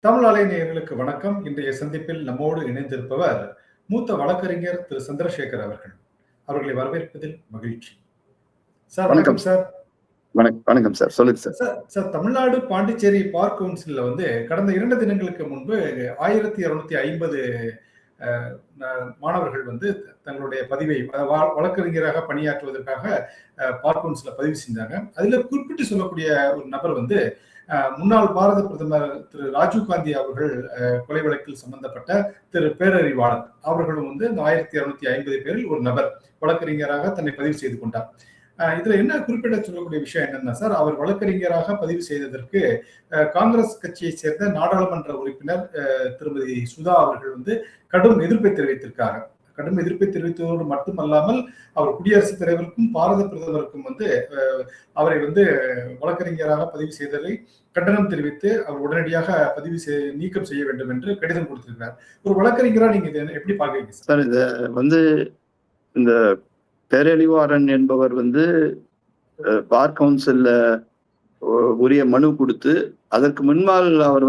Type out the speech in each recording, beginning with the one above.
தமிழ் அலை நேயர்களுக்கு வணக்கம். இன்றைய சந்திப்பில் நம்மோடு இணைந்திருப்பவர் மூத்த வழக்கறிஞர் திரு சந்திரசேகர் அவர்கள். அவர்களை வரவேற்பதில் மகிழ்ச்சி. சார் வணக்கம் சார். வணக்கம் சார். சொல்லுங்க சார். சார், தமிழ்நாடு பாண்டிச்சேரி பார் கவுன்சில்ல கடந்த 2 தினங்களுக்கு முன்பு 1250 மாணவர்கள் தங்களுடைய பதிவை வழக்கறிஞராக பணியாற்றுவதற்காக பார் கவுன்சில பதிவு செஞ்சாங்க. அதுல குறிப்பிட்டு சொல்லக்கூடிய ஒரு நபர் முன்னாள் பாரத பிரதமர் திரு ராஜீவ் காந்தி அவர்கள் கொலை வழக்கில் சம்பந்தப்பட்ட திரு பேரறிவாளன் அவர்களும் இந்த 1250 பேரில் ஒரு நபர் வழக்கறிஞராக தன்னை பதிவு செய்து கொண்டார். இதுல என்ன குறிப்பிட்ட சொல்லக்கூடிய விஷயம் என்னன்னா சார், அவர் வழக்கறிஞராக பதிவு செய்ததற்கு காங்கிரஸ் கட்சியை சேர்ந்த நாடாளுமன்ற உறுப்பினர் திருமதி சுதா அவர்கள் கடும் எதிர்ப்பை தெரிவித்திருக்காங்க. கடும் எதிர்ப்பை தெரிவித்ததோடு மட்டுமல்லாமல் அவர் குடியரசுத் தலைவருக்கும் பாரத பிரதமருக்கும் அவரை வழக்கறிஞராக பதிவு செய்ததை கண்டனம் தெரிவித்து அவர் உடனடியாக நீக்கம் செய்ய வேண்டும் என்று கடிதம் கொடுத்திருக்கிறார். ஒரு வழக்கறிஞரா நீங்க இதை எப்படி பாக்குறீங்க சார்? இத இந்த பேரறிவாளன் என்பவர் பார் கவுன்சில்ல உரிய மனு கொடுத்து அதற்கு முன்னால் அவர்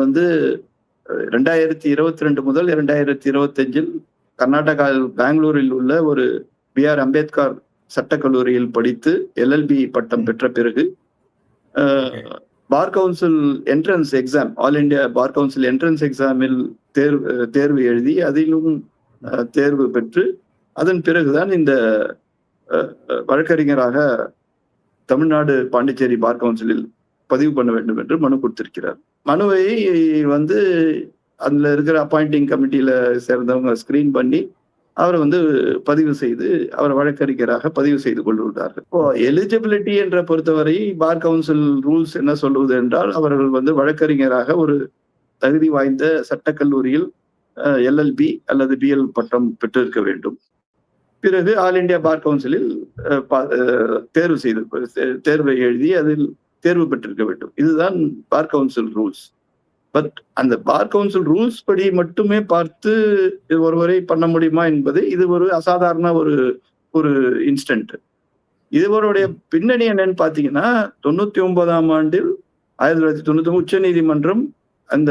2022 முதல் 2025 கர்நாடகா பெங்களூரில் உள்ள ஒரு B.R. அம்பேத்கர் சட்டக்கல்லூரியில் படித்து LLB பட்டம் பெற்ற பிறகு bar council entrance exam, all India bar council entrance எக்ஸாமில் தேர்வு எழுதி அதிலும் தேர்வு பெற்று அதன் பிறகுதான் இந்த வழக்கறிஞராக தமிழ்நாடு பாண்டிச்சேரி பார் கவுன்சிலில் பதிவு பண்ண வேண்டும் என்று மனு கொடுத்திருக்கிறார். மனுவை அதுல இருக்கிற அப்பாயிண்டிங் கமிட்டியில சேர்ந்தவங்க ஸ்கிரீன் பண்ணி அவரை பதிவு செய்து அவர் வழக்கறிஞராக பதிவு செய்து கொண்டுள்ளார்கள். இப்போ எலிஜிபிலிட்டி என்ற பொறுத்தவரை பார் கவுன்சில் ரூல்ஸ் என்ன சொல்வது என்றால், அவர்கள் வழக்கறிஞராக ஒரு தகுதி வாய்ந்த சட்டக்கல்லூரியில் LLB அல்லது BL பட்டம் பெற்றிருக்க வேண்டும். பிறகு ஆல் இண்டியா பார் கவுன்சிலில் தேர்வை எழுதி அதில் தேர்வு பெற்றிருக்க வேண்டும். இதுதான் பார் கவுன்சில் ரூல்ஸ். பட் அந்த பார் கவுன்சில் ரூல்ஸ் படி மட்டுமே பார்த்து ஒருவரை பண்ண முடியுமா என்பது இது ஒரு அசாதாரண ஒரு இன்ஸ்டன்ட். இதுவருடைய பின்னணி என்னன்னு பாத்தீங்கன்னா, 99ஆம் ஆண்டில் 1999 உச்ச நீதிமன்றம் அந்த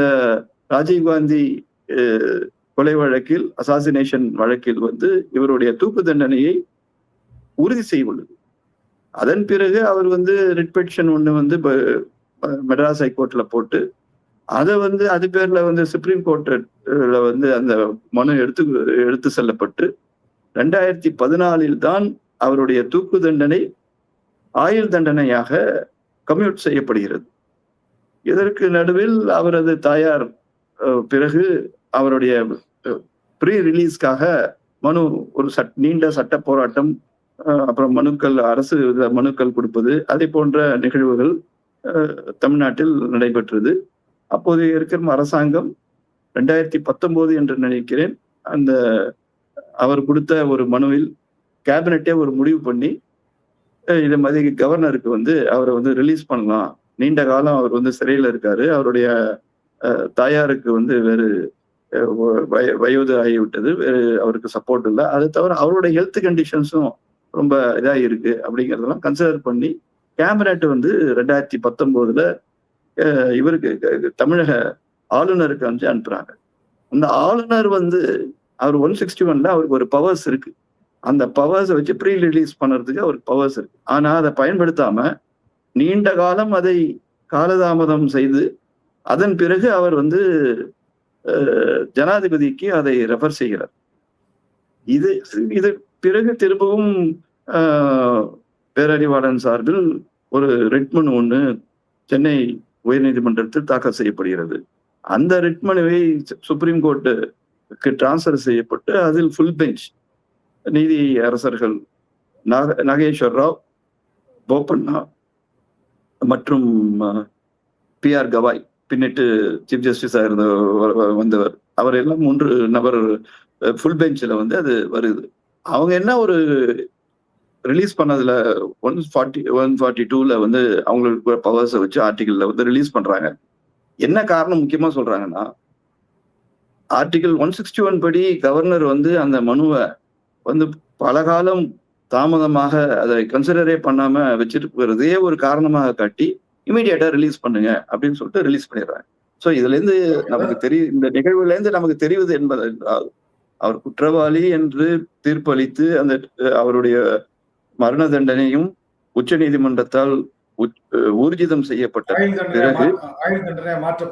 ராஜீவ்காந்தி கொலை வழக்கில், அசாசினேஷன் வழக்கில் இவருடைய தூக்கு தண்டனையை உறுதி செய்துள்ளது. அதன் பிறகு அவர் ரிட் பெட்டிஷன் ஒண்ணு மெட்ராஸ் ஹைகோர்ட்ல போட்டு அதை அது பேர்ல சுப்ரீம் கோர்ட்ல அந்த மனு எடுத்து செல்லப்பட்டு 2014 தான் அவருடைய தூக்கு தண்டனை ஆயுள் தண்டனையாக கம்யூட் செய்யப்படுகிறது. இதற்கு நடுவில் அவரது தாயார் பிறகு அவருடைய ப்ரீ ரிலீஸ்க்காக மனு, ஒரு நீண்ட சட்ட போராட்டம், அப்புறம் அரசு மனுக்கள் கொடுப்பது, அதே போன்ற நிகழ்வுகள் தமிழ்நாட்டில் நடைபெற்றது. அப்போது இருக்கிற அரசாங்கம் 2019 என்று நினைக்கிறேன், அவர் கொடுத்த ஒரு மனுவில் கேபினட்டே ஒரு முடிவு பண்ணி இதை மாதிரி கவர்னருக்கு அவரை ரிலீஸ் பண்ணலாம். நீண்ட காலம் அவர் சிறையில் இருக்காரு, அவருடைய தாயாருக்கு வேறு வயது ஆகிவிட்டது, வேறு அவருக்கு சப்போர்ட் இல்லை, அதை தவிர அவருடைய ஹெல்த் கண்டிஷன்ஸும் ரொம்ப இதாக இருக்கு அப்படிங்கிறதெல்லாம் கன்சிடர் பண்ணி கேபினட் 2019 இவருக்கு தமிழக ஆளுநருக்கு அனுப்புறாங்க. அந்த ஆளுநர் அவர் 161 அவருக்கு ஒரு பவர்ஸ் இருக்கு. அந்த பவர்ஸை வச்சு ப்ரீ ரிலீஸ் பண்ணுறதுக்கு அவருக்கு பவர்ஸ் இருக்கு. ஆனா அதை பயன்படுத்தாம நீண்ட காலம் அதை காலதாமதம் செய்து அதன் பிறகு அவர் ஜனாதிபதிக்கு அதை ரெஃபர் செய்கிறார். இது பிறகு திரும்பவும் பேரறிவாளன் சார்பில் ஒரு ரிட் மனு ஒண்ணு சென்னை உயர்நீதிமன்றத்தில் தாக்கல் செய்யப்படுகிறது. அந்த ரிட் மனுவை சுப்ரீம் கோர்ட்டுக்கு டிரான்ஸ்பர் செய்யப்பட்டு அதில் ஃபுல் பெஞ்ச் நீதி அரசர்கள் நாகேஸ்வர் ராவ், போப்பண்ணா மற்றும் PR கவாய், பின்னிட்டு சீஃப் ஜஸ்டிஸா வந்தவர், அவர் எல்லாம் 3 நபர் ஃபுல் பெஞ்சில் அது வருது. அவங்க என்ன ஒரு ரிலீஸ் பண்ணதுல 142ல அவங்களுக்கு பவர்ஸை வச்சு ஆர்டிகிள்ல ரிலீஸ் பண்றாங்க. என்ன காரணம் முக்கியமா சொல்றாங்கன்னா, ஆர்டிகிள் 161 படி கவர்னர் அந்த மனுவை பல காலம் தாமதமாக அதை கன்சிடரே பண்ணாம வச்சிருக்கிறதே ஒரு காரணமாக காட்டி இமீடியட்டா ரிலீஸ் பண்ணுங்க அப்படின்னு சொல்லிட்டு ரிலீஸ் பண்ணிடுறாங்க. சோ இதுல இருந்து நமக்கு இந்த நிகழ்வுல இருந்து நமக்கு தெரிவது என்பது என்றால், அவர் குற்றவாளி என்று தீர்ப்பளித்து அந்த அவருடைய மரண தண்டனையும் உச்ச நீதிமன்றத்தால் ஊர்ஜிதம் செய்யப்பட்ட பிறகு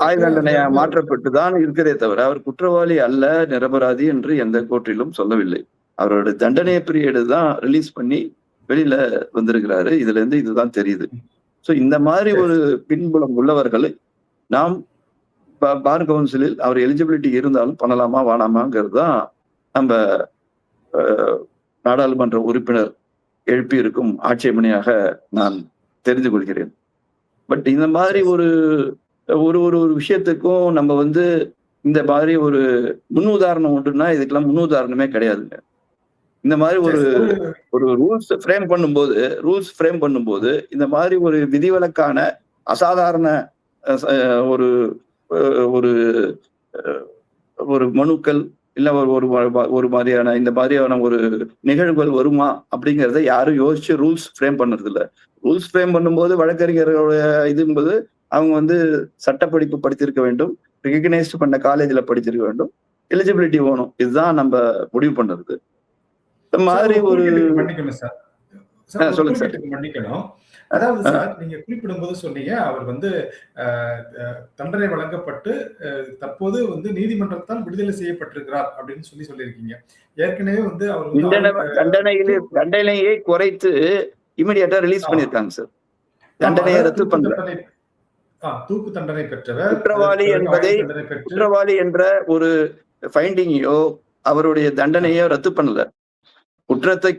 ஆயுள் தண்டனையா மாற்றப்பட்டுதான் இருக்கிறதே தவிர அவர் குற்றவாளி அல்ல, நிரபராதி என்று எந்த கோர்ட்டிலும் சொல்லவில்லை. அவரோட தண்டனை பீரியடு தான் ரிலீஸ் பண்ணி வெளியில வந்திருக்கிறாரு. இதுல இருந்து இதுதான் தெரியுது. சோ இந்த மாதிரி ஒரு பின்புலம் உள்ளவர்களை நாம் பார் கவுன்சிலில் அவர் எலிஜிபிலிட்டி இருந்தாலும் பண்ணலாமா வேணாமாங்கிறது தான் நம்ம நாடாளுமன்ற உறுப்பினர் எழுப்பி இருக்கும் ஆட்சேபனையாக நான் தெரிந்து கொள்கிறேன். பட் இந்த மாதிரி ஒரு ஒரு ஒரு விஷயத்துக்கும் நம்ம இந்த மாதிரி ஒரு முன் உதாரணம் உண்டுன்னா இதுக்கெல்லாம் முன் உதாரணமே கிடையாதுங்க. இந்த மாதிரி ஒரு ரூல்ஸ் ஃப்ரேம் பண்ணும்போது இந்த மாதிரி ஒரு விதிவிலக்கான அசாதாரண ஒரு ஒரு ஒரு மனுக்கள் இல்ல ஒரு மாதிரியான இந்த மாதிரியான ஒரு நிகழ்வுகள் வருமா அப்படிங்கிறத யாரும் யோசிச்சு ரூல்ஸ் ஃப்ரேம் பண்றது இல்ல. ரூல்ஸ் ஃப்ரேம் பண்ணும்போது வழக்கறிஞர்களுடைய இது என்பது அவங்க சட்ட படிப்பு படித்திருக்க வேண்டும், ரெகக்னைஸ்ட் பண்ண காலேஜ்ல படிச்சிருக்க வேண்டும், எலிஜிபிலிட்டி வேணும். இதுதான் நம்ம முடிவு பண்றது. இந்த மாதிரி ஒரு சொல்லுங்க சார். மன்னிக்கணும். அதாவது சார், நீங்க குறிப்பிடும் போது சொன்னீங்க அவர் தண்டனை வழங்கப்பட்டு தற்போது நீதிமன்றத்தால் விடுதலை செய்யப்பட்டிருக்கிறார் அப்படின்னு சொல்லியிருக்கீங்க. ஏற்கனவே அவர் தண்டனையை குறைத்து இமிடியேட்டா ரிலீஸ் பண்ணிருக்காங்க சார். தண்டனையை ரத்து பண்ற தூக்கு தண்டனை பெற்றவர் குற்றவாளி என்ற ஒரு ஃபைண்டிங்கையோ அவருடைய தண்டனையோ ரத்து பண்ணல. குற்றத்தை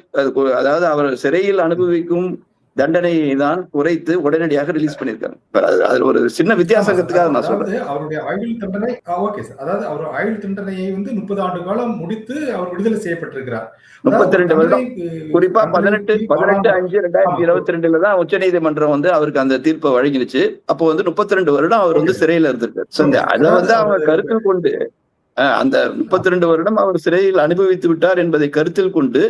அதாவது அவர் சிறையில் அனுபவிக்கும் தண்டனையை தான் குறைத்து உடனடியாக ரிலீஸ் பண்ணிருக்காங்க. அதுல ஒரு சின்ன வித்தியாசத்துக்காக நான் சொல்றேன். அவருடைய ஆயுள் தண்டனை ஓகே சார். அதாவது அவர் ஆயுள் தண்டனையை 30 ஆண்டு காலம் முடித்து அவர் விடுதலை செய்யப்பட்டிருக்கிறார். 32 வருடம், குறிப்பா 18/5/2022 தான் உச்ச நீதிமன்றம் அவருக்கு அந்த தீர்ப்பை வழங்கிடுச்சு. அப்போ 32 வருடம் அவர் சிறையில இருந்திருக்காரு. அதை அவங்க கருத்தில் கொண்டு அந்த 32 வருடம் அவர் சிறையில் அனுபவித்து விட்டார் என்பதை கருத்தில் கொண்டு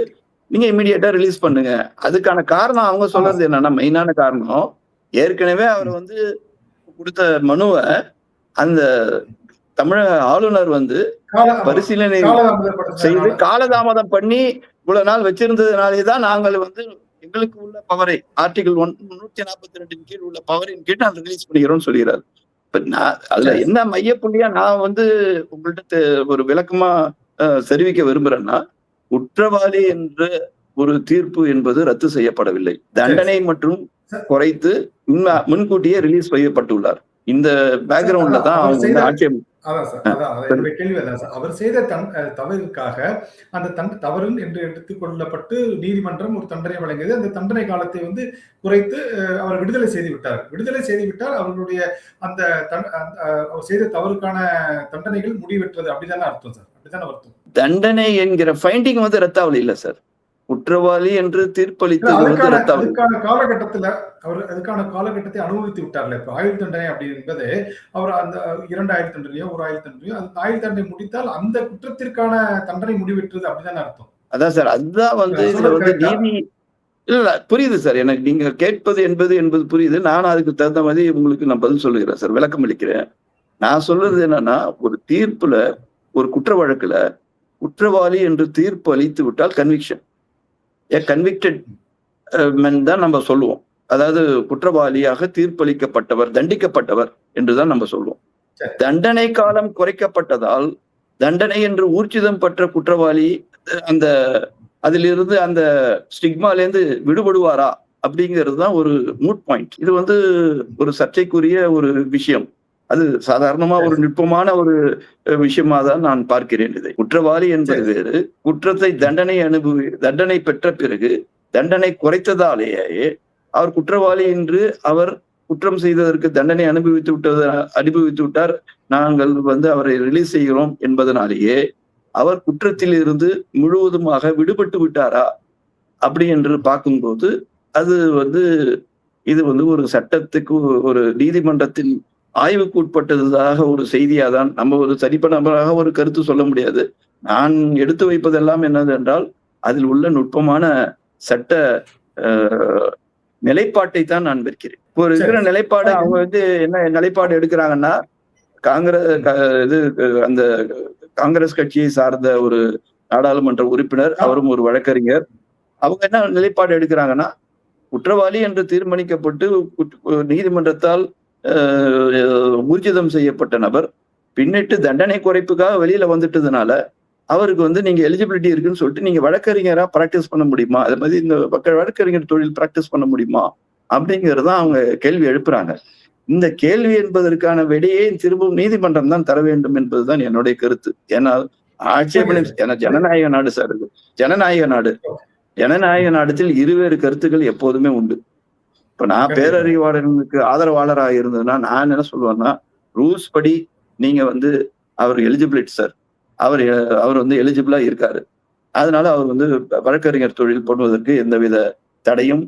நீங்க இமிடியேட்டா ரிலீஸ் பண்ணுங்க. அதுக்கான காரணம் அவங்க சொல்றது என்னன்னா, மெயினான காரணம் ஏற்கனவே அவர் கொடுத்த மனுவை அந்த தமிழக ஆளுநர் பரிசீலனை செய்து காலதாமதம் பண்ணி இவ்வளவு நாள் வச்சிருந்ததுனாலேதான் நாங்கள் எங்களுக்கு உள்ள பவரை ஆர்டிகல் 142 கீழ் உள்ள பவரின் கீழ் நாங்கள் ரிலீஸ் பண்ணிக்கிறோம்னு சொல்கிறார். அதுல என்ன மையப்புள்ளியா நான் உங்கள்கிட்ட ஒரு விளக்கமா தெரிவிக்க விரும்புறேன்னா, குற்றவாளி என்ற ஒரு தீர்ப்பு என்பது ரத்து செய்யப்படவில்லை. தண்டனை மற்றும் குறைத்து முன்கூட்டியே ரிலீஸ் செய்யப்பட்டுள்ளார். இந்த பேக்ரவுண்ட்ல தான் அவங்க ஆட்சேபம். அவர் செய்த தவறுக்காக அந்த தவறு என்று எடுத்துக்கொள்ளப்பட்டு நீதிமன்றம் ஒரு தண்டனை வழங்கியது. அந்த தண்டனை காலத்தை குறைத்து அவர் விடுதலை செய்து விட்டால் அவர்களுடைய அந்த அவர் செய்த தவறுக்கான தண்டனைகள் முடிவெற்றது. அப்படிதானே அர்த்தம் சார்? அப்படித்தானே அர்த்தம்? தண்டனை என்கிற ஃபைண்டிங் ரத்தாவல் இல்ல சார். குற்றவாளி என்று தீர்ப்பளித்தது அதுக்கான காலகட்டத்தை அனுபவித்து விட்டார்ல. இப்ப ஆயுள் தண்டனை அப்படி என்பது அவர் அந்த 2 ஆயுள் தண்டனையோ 1 ஆயுள் தண்டனையோ அந்த ஆயுள் தண்டனை முடித்தால் அந்த குற்றத்திற்கான தண்டனை முடிவெற்றது. அப்படிதான் அர்த்தம். அதான் சார். அதுதான் இதுல நீதி இல்ல புரியுது சார். எனக்கு நீங்க கேட்பது என்பது புரியுது. நானும் அதுக்கு தகுந்த மாதிரி உங்களுக்கு நான் பதில் சொல்லுகிறேன் சார், விளக்கம் அளிக்கிறேன். நான் சொல்றது என்னன்னா, ஒரு தீர்ப்புல ஒரு குற்ற வழக்குல குற்றவாளி என்று தீர்ப்பு அளித்து விட்டால் கன்விக்ஷன் கன்விக்டட் மென் தான் நம்ம சொல்லுவோம். அதாவது குற்றவாளியாக தீர்ப்பளிக்கப்பட்டவர், தண்டிக்கப்பட்டவர் என்றுதான் நம்ம சொல்லுவோம். தண்டனை காலம் குறைக்கப்பட்டதால் தண்டனை என்று ஊர்ஜிதம் பெற்ற குற்றவாளி அதிலிருந்து அந்த ஸ்டிக்மாலேருந்து விடுபடுவாரா அப்படிங்கிறது தான் ஒரு மூட் பாயிண்ட். இது ஒரு சர்ச்சைக்குரிய ஒரு விஷயம். அது சாதாரணமா ஒரு நுட்பமான ஒரு விஷயமா தான் நான் பார்க்கிறேன். இதை குற்றவாளி என்பது வேறு, குற்றத்தை தண்டனை பெற்ற பிறகு தண்டனை குறைத்ததாலேயே அவர் குற்றவாளி என்று அவர் குற்றம் செய்ததற்கு தண்டனை அனுபவித்து விட்டார், நாங்கள் அவரை ரிலீஸ் செய்கிறோம் என்பதனாலேயே அவர் குற்றத்தில் இருந்து முழுவதுமாக விடுபட்டு விட்டாரா அப்படி என்று பார்க்கும்போது அது இது ஒரு சட்டத்துக்கு ஒரு நீதிமன்றத்தின் ஆய்வுக்கு உட்பட்டதாக ஒரு செய்தியா தான் நம்ம ஒரு சரிப்பனமாக ஒரு கருத்து சொல்ல முடியாது. நான் எடுத்து வைப்பதெல்லாம் என்னது என்றால் அதில் உள்ள நுட்பமான சட்ட நிலைப்பாட்டை தான் நான் வைக்கிறேன். ஒரு இருக்கிற நிலைப்பாடு அவங்க என்ன நிலைப்பாடு எடுக்கிறாங்கன்னா, அந்த காங்கிரஸ் கட்சியை சார்ந்த ஒரு நாடாளுமன்ற உறுப்பினர், அவரும் ஒரு வழக்கறிஞர். அவங்க என்ன நிலைப்பாடு எடுக்கிறாங்கன்னா, குற்றவாளி என்று தீர்மானிக்கப்பட்டு நீதிமன்றத்தால் ஊர்ஜிதம் செய்யப்பட்ட நபர் பின்னிட்டு தண்டனை குறைப்புக்காக வெளியில வந்துட்டதுனால அவருக்கு நீங்க எலிஜிபிலிட்டி இருக்குன்னு சொல்லிட்டு நீங்க வழக்கறிஞரா பிராக்டிஸ் பண்ண முடியுமா, அது மாதிரி இந்த வழக்கறிஞர் தொழில் பிராக்டிஸ் பண்ண முடியுமா அப்படிங்கறதான் அவங்க கேள்வி எழுப்புறாங்க. இந்த கேள்வி என்பதற்கான விடையை திரும்பவும் நீதிமன்றம் தான் தர வேண்டும் என்பதுதான் என்னுடைய கருத்து. ஏன்னா ஆட்சேபனை, ஏன்னா ஜனநாயக நாடு சார் இது, ஜனநாயக நாடு. ஜனநாயக நாடத்தில் இருவேறு கருத்துக்கள் எப்போதுமே உண்டு. இப்ப நான் பேரறிவாளனுக்கு ஆதரவாளராக இருந்ததுன்னா நான் என்ன சொல்லுவேன்னா, ரூல்ஸ் படி நீங்க அவர் எலிஜிபிலிட்டி சார், அவர் எலிஜிபிளா இருக்காரு, அதனால அவர் வழக்கறிஞர் தொழில் பண்ணுவதற்கு எந்தவித தடையும்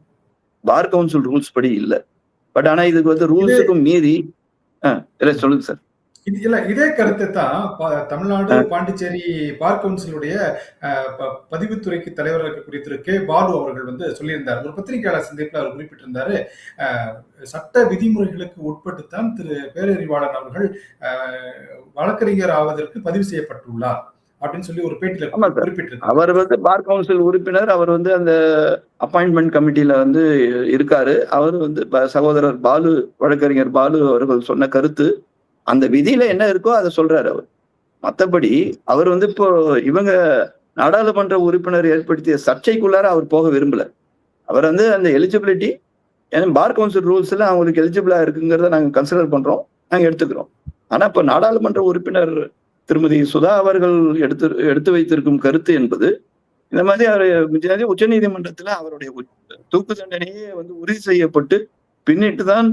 பார் கவுன்சில் ரூல்ஸ் படி இல்லை. பட் ஆனா இதுக்கு ரூல்ஸுக்கும் மீறி சொல்லுங்க சார். இதே கருத்தை தான் தமிழ்நாடு பாண்டிச்சேரி பார் கவுன்சிலுடைய பதிவுத்துறைக்கு தலைவராக இருக்கக்கூடிய திரு கே பாலு அவர்கள் சொல்லியிருந்தார். ஒரு பத்திரிகையாளர் சந்திப்பில் அவர் குறிப்பிட்டிருந்தாரு, சட்ட விதிமுறைகளுக்கு உட்பட்டுத்தான் திரு பேரறிவாளன் அவர்கள் வழக்கறிஞர் ஆவதற்கு பதிவு செய்யப்பட்டுள்ளார் அப்படின்னு சொல்லி ஒரு பேட்டியில குறிப்பிட்டிருக்காரு. அவர் பார் கவுன்சில் உறுப்பினர், அவர் அந்த அப்பாயின்மெண்ட் கமிட்டியில இருக்காரு. அவர் சகோதரர் பாலு, வழக்கறிஞர் பாலு அவர்கள் சொன்ன கருத்து அந்த விதியில என்ன இருக்கோ அதை சொல்றாரு அவர். மற்றபடி அவர் இப்போ இவங்க நாடாளுமன்ற உறுப்பினர் ஏற்படுத்திய சர்ச்சைக்குள்ளார அவர் போக விரும்பல. அவர் அந்த எலிஜிபிலிட்டி, ஏன்னா பார் கவுன்சில் ரூல்ஸ்ல அவங்களுக்கு எலிஜிபிளா இருக்குங்கிறத நாங்க கன்சிடர் பண்றோம், நாங்க எடுத்துக்கிறோம். ஆனா இப்ப நாடாளுமன்ற உறுப்பினர் திருமதி சுதா அவர்கள் எடுத்து வைத்திருக்கும் கருத்து என்பது இந்த மாதிரி அவர் உச்ச நீதிமன்றத்துல அவருடைய தூக்கு தண்டனையே உறுதி செய்யப்பட்டு பின்னிட்டு தான்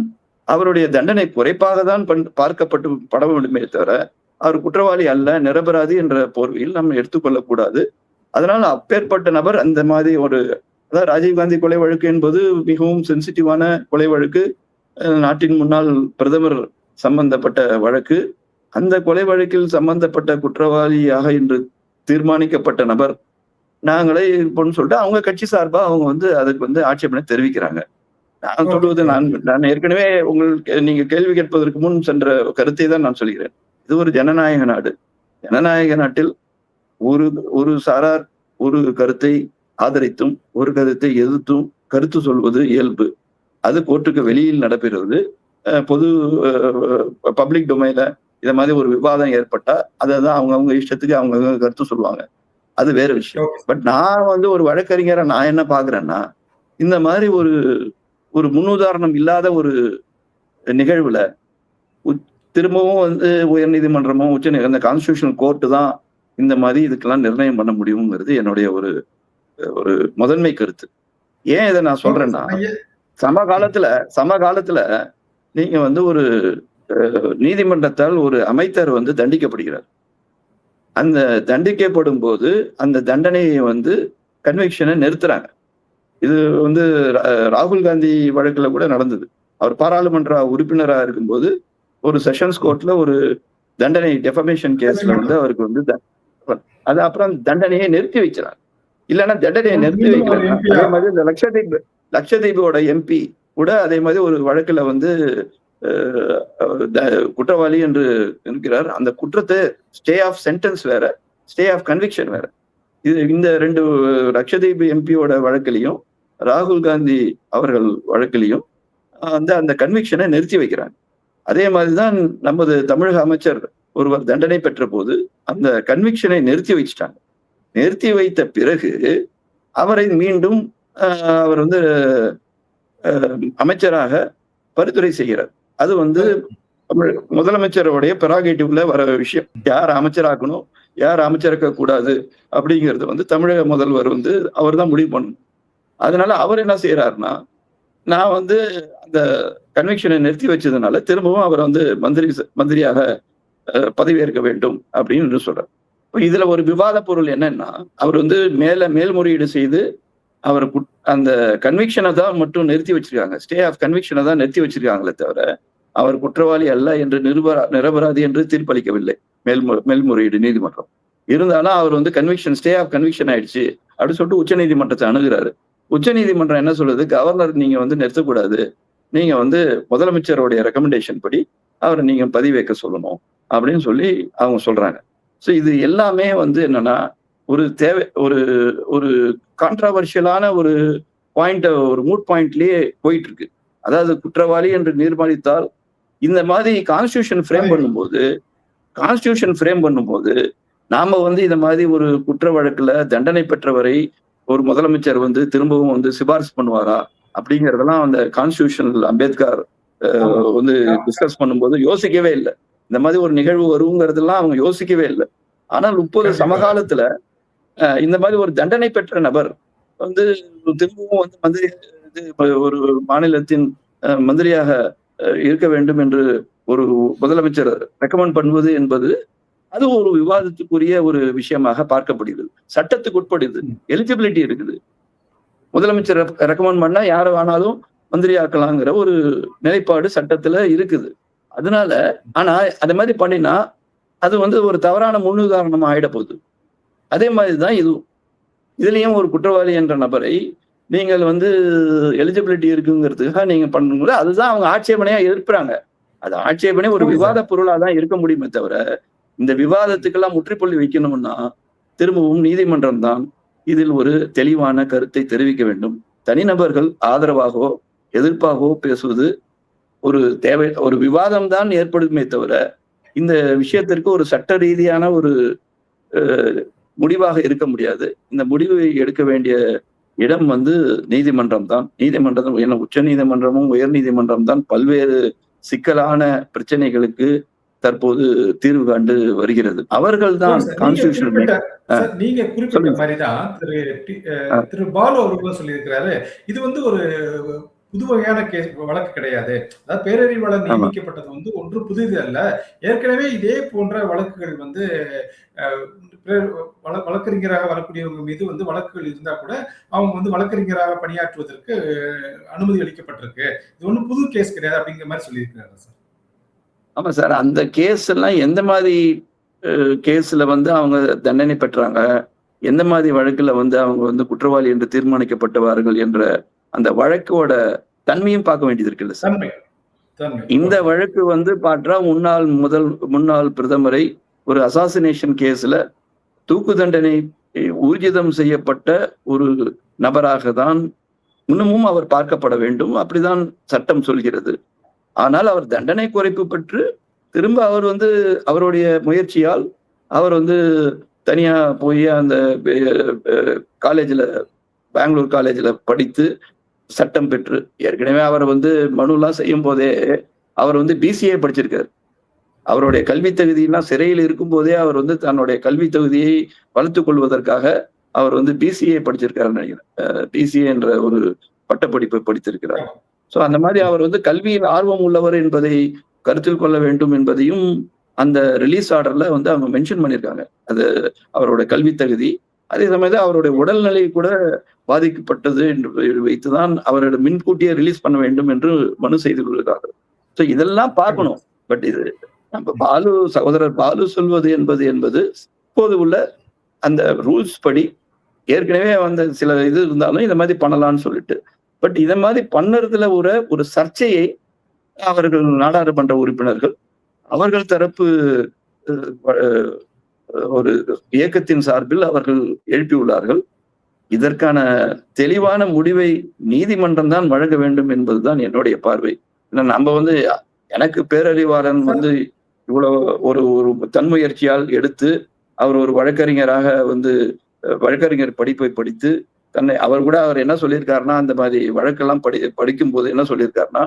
அவருடைய தண்டனை குறைப்பாக தான் பார்க்கப்பட்டு பட வேண்டுமே தவிர அவர் குற்றவாளி அல்ல, நிரபராதி என்ற போர்வையில் நம்ம எடுத்துக்கொள்ளக்கூடாது. அதனால அப்பேற்பட்ட நபர் அந்த மாதிரி அதாவது ராஜீவ்காந்தி கொலை வழக்கு என்பது மிகவும் சென்சிட்டிவான கொலை வழக்கு, நாட்டின் முன்னாள் பிரதமர் சம்பந்தப்பட்ட வழக்கு. அந்த கொலை வழக்கில் சம்பந்தப்பட்ட குற்றவாளியாக இன்று தீர்மானிக்கப்பட்ட நபர் நாங்களே இருப்போம்னு சொல்லிட்டு அவங்க கட்சி சார்பா அவங்க அதுக்கு ஆட்சேபனை தெரிவிக்கிறாங்க. நான் சொல்வது, நான் ஏற்கனவே நீங்க கேள்வி கேட்பதற்கு முன் சென்ற கருத்தை தான் நான் சொல்கிறேன். இது ஒரு ஜனநாயக நாடு. ஜனநாயக நாட்டில் ஒரு சாரார் ஒரு கருத்தை ஆதரித்தும் ஒரு கருத்தை எதிர்த்தும் கருத்து சொல்வது இயல்பு. அது கோர்ட்டுக்கு வெளியில் நடைபெறுவது. பொது பப்ளிக் டொமைன்ல இத மாதிரி ஒரு விவாதம் ஏற்பட்டா அதான் அவங்க இஷ்டத்துக்கு அவங்க கருத்து சொல்லுவாங்க, அது வேற விஷயம். பட் நான் ஒரு வழக்கறிஞரை நான் என்ன பாக்குறேன்னா, இந்த மாதிரி ஒரு முன்னுதாரணம் இல்லாத ஒரு நிகழ்வுல திரும்பவும் உயர் நீதிமன்றமோ அந்த கான்ஸ்டிடியூஷனல் கோர்ட்டு தான் இந்த மாதிரி இதுக்கெல்லாம் நிர்ணயம் பண்ண முடியுங்கிறது என்னுடைய ஒரு முதன்மை கருத்து. ஏன் இதை நான் சொல்றேன்னா, சமகாலத்துல நீங்க ஒரு நீதிமன்றத்தால் ஒரு அமைச்சர் தண்டிக்கப்படுகிறார். அந்த தண்டிக்கப்படும் போது அந்த தண்டனையை கன்விக்ஷனை நிறுத்துறாங்க. இது ராகுல் காந்தி வழக்குல கூட நடந்தது. அவர் பாராளுமன்ற உறுப்பினராக இருக்கும்போது ஒரு செஷன்ஸ் கோர்ட்ல ஒரு தண்டனை டெஃபமேஷன் கேஸ்ல அவருக்கு அது அப்புறம் தண்டனையை நிறுத்தி வைக்கிறார். இல்லைன்னா தண்டனையை நிறுத்தி வைக்கிறாங்க. அதே மாதிரி இந்த லட்சதீபோட எம்பி கூட அதே மாதிரி ஒரு வழக்குல குற்றவாளி என்று இருக்கிறார். அந்த குற்றத்தை ஸ்டே ஆஃப் சென்டென்ஸ் வேற, ஸ்டே ஆஃப் கன்விக்ஷன் வேற. இந்த ரெண்டு லட்சதீப் எம்பியோட வழக்கிலையும் ராகுல் காந்தி அவர்கள் வழக்கிலையும் அந்த கன்விக்ஷனை நிறுத்தி வைக்கிறாங்க. அதே மாதிரிதான் நமது தமிழக அமைச்சர் ஒருவர் தண்டனை பெற்ற போது அந்த கன்விக்ஷனை நிறுத்தி வச்சுட்டாங்க. நிறுத்தி வைத்த பிறகு அவரை மீண்டும் அவர் அமைச்சராக பரிந்துரை செய்கிறார். அது முதலமைச்சருடைய பெராகேட்டிவ்ல வர விஷயம். யார் அமைச்சராக்கணும், யார் அமைச்சராக்க கூடாது அப்படிங்கிறது தமிழக முதல்வர் அவர் தான் முடிவு பண்ணணும். அதனால அவர் என்ன செய்யறாருன்னா, நான் அந்த கன்விக்ஷனை நிறுத்தி வச்சதுனால திரும்பவும் அவர் மந்திரியாக பதவியேற்க வேண்டும் அப்படின்னு சொல்றார். இதுல ஒரு விவாத பொருள் என்னன்னா, அவர் மேல்முறையீடு செய்து அவர் அந்த கன்விக்ஷனை தான் மட்டும் நிறுத்தி வச்சிருக்காங்க, ஸ்டே ஆஃப் கன்விக்ஷனை தான் நிறுத்தி வச்சிருக்காங்களே தவிர அவர் குற்றவாளி அல்ல என்று நிரபராதி என்று தீர்ப்பளிக்கவில்லை மேல்முறையீடு நீதிமன்றம். இருந்தாலும் அவர் கன்விக்ஷன், ஸ்டே ஆஃப் கன்விக்ஷன் ஆயிடுச்சு அப்படின்னு சொல்லிட்டு உச்ச நீதிமன்றத்தை அணுகிறாரு. உச்ச நீதிமன்றம் என்ன சொல்லுது, கவர்னர் நீங்க நிறுத்தக்கூடாது, நீங்க முதலமைச்சருடைய ரெக்கமெண்டேஷன் படி அவரை நீங்க பதிவேற்க சொல்லணும் அப்படின்னு சொல்லி அவங்க சொல்றாங்க. ஸோ இது எல்லாமே வந்து என்னன்னா ஒரு தேவை ஒரு ஒரு கான்ட்ராவர்ஷியலான ஒரு பாயிண்ட், ஒரு மூட் பாயிண்ட்லயே போயிட்டு இருக்கு. அதாவது குற்றவாளி என்று தீர்மானித்தால் இந்த மாதிரி கான்ஸ்டிடியூஷன் ஃப்ரேம் பண்ணும்போது நாம வந்து இந்த மாதிரி ஒரு குற்ற வழக்குல தண்டனை பெற்றவரை ஒரு முதலமைச்சர் வந்து திரும்பவும் வந்து சிபாரிசு பண்ணுவாரா அப்படிங்கறதெல்லாம் அந்த கான்ஸ்டிடியூஷனல் அம்பேத்கர் வந்து டிஸ்கஸ் பண்ணும்போது யோசிக்கவே இல்லை. இந்த மாதிரி ஒரு நிகழ்வு வருங்கிறதெல்லாம் அவங்க யோசிக்கவே இல்லை. ஆனால் இப்போது சமகாலத்துல இந்த மாதிரி ஒரு தண்டனை பெற்ற நபர் வந்து திரும்பவும் வந்து மந்திரி ஒரு மாநிலத்தின் மந்திரியாக இருக்க வேண்டும் என்று ஒரு முதலமைச்சர் ரெக்கமெண்ட் பண்ணுவது என்பது அது ஒரு விவாதத்துக்குரிய ஒரு விஷயமாக பார்க்கப்படுகிறது. சட்டத்துக்கு உட்படுது, எலிஜிபிலிட்டி இருக்குது. முதலமைச்சர் ரெக்கமெண்ட் பண்ணா யாரை வேணாலும் மந்திரி ஆக்கலாங்கிற ஒரு நிலைப்பாடு சட்டத்துல இருக்குது. அதனால ஆனா அந்த மாதிரி பண்ணினா அது வந்து ஒரு தவறான முன்னுதாரணமா ஆயிட போகுது. அதே மாதிரிதான் இதுலயும் ஒரு குற்றவாளி என்ற நபரை நீங்கள் வந்து எலிஜிபிலிட்டி இருக்குங்கிறதுக்காக நீங்க பண்ணும்போது அதுதான் அவங்க ஆட்சேபனையா எதிர்ப்புறாங்க. அது ஆட்சேபனை ஒரு விவாத பொருளா தான் இருக்க முடியுமே தவிர இந்த விவாதத்துக்கெல்லாம் முற்றுப்புள்ளி வைக்கணும்னா திரும்பவும் நீதிமன்றம் தான் இதில் ஒரு தெளிவான கருத்தை தெரிவிக்க வேண்டும். தனிநபர்கள் ஆதரவாகவோ எதிர்ப்பாகவோ பேசுவது ஒரு விவாதம் தான் ஏற்படுமே தவிர இந்த விஷயத்திற்கு ஒரு சட்ட ரீதியான ஒரு முடிவாக இருக்க முடியாது. இந்த முடிவை எடுக்க வேண்டிய இடம் வந்து நீதிமன்றம் தான். நீதிமன்றம் உச்ச நீதிமன்றமும் உயர் நீதிமன்றம் தான் பல்வேறு சிக்கலான பிரச்சனைகளுக்கு தற்போது தீர்வு கண்டு வருகிறது. அவர்கள் தான் கான்ஸ்டிடியூஷன். நீங்க குறிப்பிட்ட மாதிரிதான் திரு பாலு அவர்களும் சொல்லியிருக்கிறாரு, இது வந்து ஒரு புது வகையான வழக்கு கிடையாது. அதாவது பேரறிவாளர் நியமிக்கப்பட்டது வந்து ஒன்று புதிது அல்ல. ஏற்கனவே இதே போன்ற வழக்குகள் வந்து வழக்கறிஞராக வரக்கூடியவங்க மீது வந்து வழக்குகள் இருந்தா கூட அவங்க வந்து வழக்கறிஞராக பணியாற்றுவதற்கு அனுமதி அளிக்கப்பட்டிருக்கு. இது ஒன்றும் புது கேஸ் கிடையாது அப்படிங்கிற மாதிரி சொல்லியிருக்கிறாரு சார். ஆமா சார், அந்த கேஸ் எல்லாம் எந்த மாதிரி கேஸ்ல வந்து அவங்க தண்டனை பெற்றாங்க, எந்த மாதிரி வழக்குல வந்து அவங்க வந்து குற்றவாளி என்று தீர்மானிக்கப்பட்டவார்கள் என்ற அந்த வழக்கோட தன்மையும் பார்க்க வேண்டியது இருக்குல்ல சார். இந்த வழக்கு வந்து பாற்றா முன்னாள் பிரதமரை ஒரு அசாசினேஷன் கேஸ்ல தூக்கு தண்டனை ஊர்ஜிதம் செய்யப்பட்ட ஒரு நபராக தான் இன்னமும் அவர் பார்க்கப்பட வேண்டும். அப்படிதான் சட்டம் சொல்கிறது. ஆனால் அவர் தண்டனை குறைப்பு பெற்று திரும்ப அவர் வந்து அவருடைய முயற்சியால் அவர் வந்து தனியா போய் அந்த காலேஜ்ல பெங்களூர் காலேஜ்ல படித்து சட்டம் பெற்று ஏற்கனவே அவர் வந்து மனுலாம் செய்யும் போதே அவர் வந்து பிசிஏ படிச்சிருக்காரு. அவருடைய கல்வி தகுதியெல்லாம் சிறையில் இருக்கும் போதே அவர் வந்து தன்னுடைய கல்வி தகுதியை வளர்த்துக் கொள்வதற்காக அவர் வந்து பிசிஏ படிச்சிருக்காருன்னு நினைக்கிறேன். பிசிஏ என்ற ஒரு பட்டப்படிப்பை படித்திருக்கிறார். ஸோ அந்த மாதிரி அவர் வந்து கல்வியில் ஆர்வம் உள்ளவர் என்பதை கருத்தில் கொள்ள வேண்டும் என்பதையும் அந்த ரிலீஸ் ஆர்டர்ல வந்து அவங்க மென்ஷன் பண்ணியிருக்காங்க. அது அவரோட கல்வி தகுதி, அதே சமயத்தில் அவருடைய உடல்நிலை கூட பாதிக்கப்பட்டது என்று வைத்துதான் அவரோட முன்கூட்டியே ரிலீஸ் பண்ண வேண்டும் என்று மனு செய்து கொள்கிறார்கள். ஸோ இதெல்லாம் பார்க்கணும். பட் இது நம்ம சகோதரர் பாலு சொல்வது என்பது இப்போது உள்ள அந்த ரூல்ஸ் படி ஏற்கனவே வந்து சில இது இருந்தாலும் இந்த மாதிரி பண்ணலாம்னு சொல்லிட்டு, பட் இதை மாதிரி பண்ணறதுல ஒரு சர்ச்சையை அவர்கள் நாடாளுமன்ற உறுப்பினர்கள் அவர்கள் தரப்பு ஒரு இயக்கத்தின் சார்பில் அவர்கள் எழுப்பியுள்ளார்கள். இதற்கான தெளிவான முடிவை நீதிமன்றம் தான் வழங்க வேண்டும் என்பதுதான் என்னுடைய பார்வை. நம்ம வந்து எனக்கு பேரறிவாளன் வந்து இவ்வளவு ஒரு தன்முயற்சியால் எடுத்து அவர் ஒரு வழக்கறிஞராக வந்து வழக்கறிஞர் படிப்பை படித்து அவர் என்ன சொல்லியிருக்காருன்னா, அந்த மாதிரி வழக்கெல்லாம் படிக்கும் போது என்ன சொல்லியிருக்காருன்னா,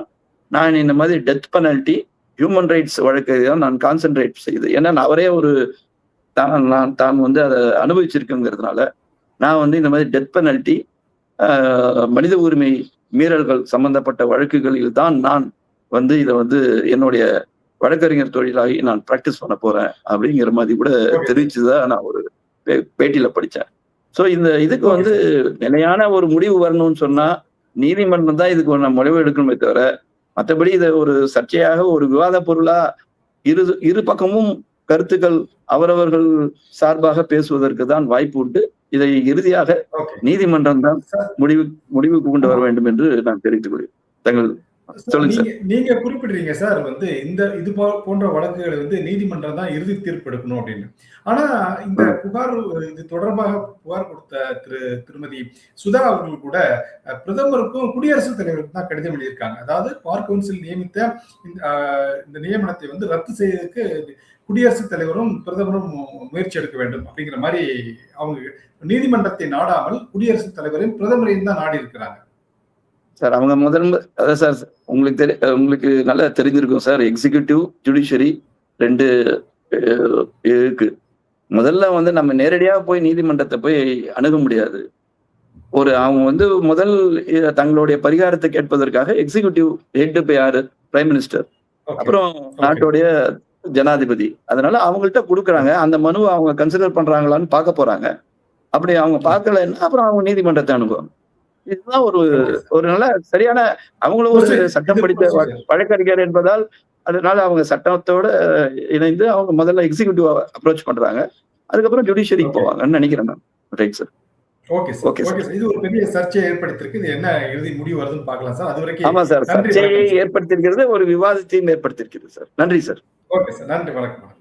நான் இந்த மாதிரி டெத் பெனல்டி ஹியூமன் ரைட்ஸ் வழக்கை தான் நான் கான்சென்ட்ரேட் செய்து, ஏன்னா அவரே தான் வந்து அதை அனுபவிச்சிருக்குங்கிறதுனால நான் வந்து இந்த மாதிரி டெத் பெனல்டி மனித உரிமை மீறல்கள் சம்பந்தப்பட்ட வழக்குகளில் தான் நான் வந்து இதை வந்து என்னுடைய வழக்கறிஞர் தொழிலாகி நான் பிராக்டிஸ் பண்ண போறேன் அப்படிங்கிற மாதிரி கூட தெரிவிச்சுதான் நான் ஒரு பேட்டியில படித்தேன். ஸோ இதுக்கு வந்து நிலையான ஒரு முடிவு வரணும்னு சொன்னா நீதிமன்றம் தான் இதுக்கு ஒரு முடிவு எடுக்கணுமே தவிர, மற்றபடி இதை ஒரு சர்ச்சையாக ஒரு விவாத பொருளா இரு பக்கமும் கருத்துக்கள் அவரவர்கள் சார்பாக பேசுவதற்கு தான் வாய்ப்பு உண்டு. இதை இறுதியாக நீதிமன்றம் தான் முடிவுக்கு கொண்டு வர வேண்டும் என்று நான் தெரிவித்துக் கொள்கிறேன். தங்கள் சொல்லுங்க சார். நீங்க குறிப்பிடுறீங்க சார் வந்து இது போன்ற வழக்குகளை வந்து நீதிமன்றம் தான் இறுதி தீர்ப்பு எடுக்கணும் அப்படின்னு. ஆனா இந்த இது தொடர்பாக புகார் கொடுத்த திருமதி சுதா அவர்கள் கூட பிரதமருக்கும் குடியரசுத் தலைவருக்கும் தான் கடிதம் எழுதியிருக்காங்க. அதாவது பார் கவுன்சில் நியமித்த இந்த நியமனத்தை வந்து ரத்து செய்வதற்கு குடியரசுத் தலைவரும் பிரதமரும் முயற்சி எடுக்க வேண்டும் அப்படிங்கிற மாதிரி அவங்க நீதிமன்றத்தை நாடாமல் குடியரசுத் தலைவரையும் பிரதமரையும் தான் நாடி இருக்கிறாங்க. சார் அவங்க அதான் சார் உங்களுக்கு நல்லா தெரிஞ்சிருக்கும் சார். எக்ஸிகியூட்டிவ், ஜுடிஷியரி 2 இருக்கு. முதல்ல வந்து நம்ம நேரடியா போய் நீதிமன்றத்தை போய் அணுக முடியாது. அவங்க வந்து முதல் தங்களுடைய பரிகாரத்தை கேட்பதற்காக எக்ஸிகியூட்டிவ் ஹெட் இப்ப யாரு? பிரைம் மினிஸ்டர், அப்புறம் நாட்டுடைய ஜனாதிபதி. அதனால அவங்கள்ட்ட கொடுக்குறாங்க. அந்த மனுவை அவங்க கன்சிடர் பண்றாங்களான்னு பார்க்க போறாங்க. அப்படி அவங்க பார்க்கலன்னா அப்புறம் அவங்க நீதிமன்றத்தை அணுகுவாங்க. இதுதான் ஒரு நல்ல சரியான, அவங்களும் ஒரு சட்டம் படித்த வழக்கறிஞர் என்பதால் அதனால அவங்க சட்டத்தோட இணைந்து அவங்க முதல்ல எக்ஸிகியூட்டிவ் அப்ரோச் பண்றாங்க. அதுக்கப்புறம் ஜுடிஷியரிக்கு போவாங்கன்னு நினைக்கிறேன் நான். Right sir. Okay sir. இது ஒரு பெரிய சர்ச்சையை ஏற்படுத்தியிருக்கு. இது என்ன இறுதி முடிவு வருதுன்னு பார்க்கலாம் சார். அது வரைக்கும் ஆமா சார், சர்ச்சையை ஏற்படுத்தியிருக்கிறது, ஒரு விவாதத்தையும் ஏற்படுத்தியிருக்கிறது சார். நன்றி சார். Okay sir. நன்றி, வணக்கம்.